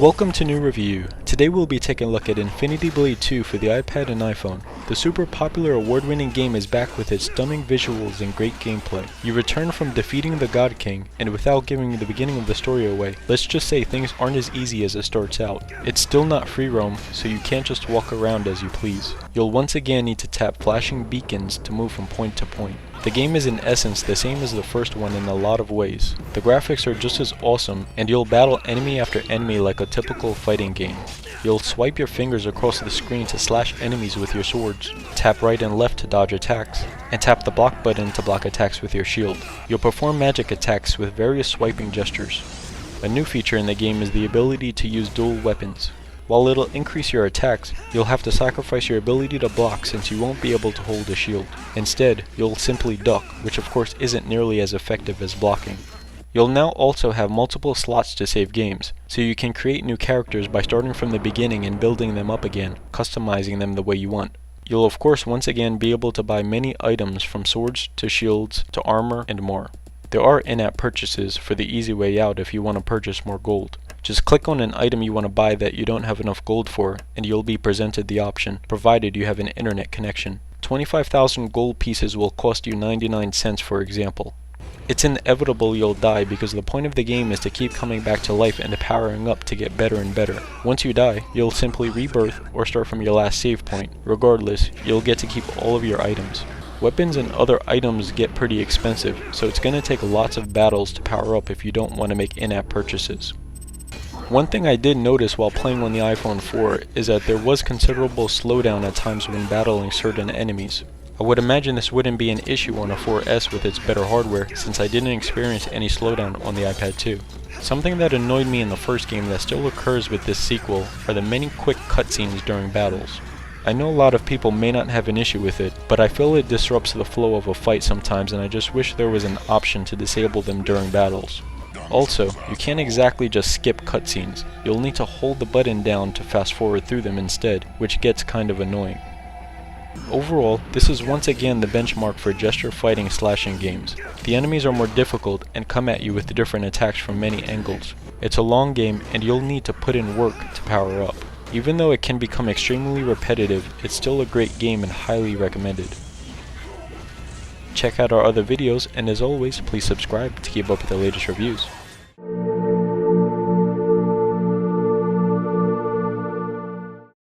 Welcome to NuRevu. Today we'll be taking a look at Infinity Blade 2 for the iPad and iPhone. The super popular award-winning game is back with its stunning visuals and great gameplay. You return from defeating the God King, and without giving the beginning of the story away, let's just say things aren't as easy as it starts out. It's still not free roam, so you can't just walk around as you please. You'll once again need to tap flashing beacons to move from point to point. The game is in essence the same as the first one in a lot of ways. The graphics are just as awesome, and you'll battle enemy after enemy like a typical fighting game. You'll swipe your fingers across the screen to slash enemies with your swords, tap right and left to dodge attacks, and tap the block button to block attacks with your shield. You'll perform magic attacks with various swiping gestures. A new feature in the game is the ability to use dual weapons. While it'll increase your attacks, you'll have to sacrifice your ability to block since you won't be able to hold a shield. Instead, you'll simply duck, which of course isn't nearly as effective as blocking. You'll now also have multiple slots to save games, so you can create new characters by starting from the beginning and building them up again, customizing them the way you want. You'll of course once again be able to buy many items from swords to shields to armor and more. There are in-app purchases for the easy way out if you want to purchase more gold. Just click on an item you want to buy that you don't have enough gold for, and you'll be presented the option, provided you have an internet connection. 25,000 gold pieces will cost you 99 cents, for example. It's inevitable you'll die because the point of the game is to keep coming back to life and powering up to get better and better. Once you die, you'll simply rebirth or start from your last save point. Regardless, you'll get to keep all of your items. Weapons and other items get pretty expensive, so it's going to take lots of battles to power up if you don't want to make in-app purchases. One thing I did notice while playing on the iPhone 4 is that there was considerable slowdown at times when battling certain enemies. I would imagine this wouldn't be an issue on a 4S with its better hardware since I didn't experience any slowdown on the iPad 2. Something that annoyed me in the first game that still occurs with this sequel are the many quick cutscenes during battles. I know a lot of people may not have an issue with it, but I feel it disrupts the flow of a fight sometimes, and I just wish there was an option to disable them during battles. Also, you can't exactly just skip cutscenes. You'll need to hold the button down to fast forward through them instead, which gets kind of annoying. Overall, this is once again the benchmark for gesture fighting slashing games. The enemies are more difficult and come at you with different attacks from many angles. It's a long game and you'll need to put in work to power up. Even though it can become extremely repetitive, it's still a great game and highly recommended. Check out our other videos, and as always, please subscribe to keep up with the latest reviews.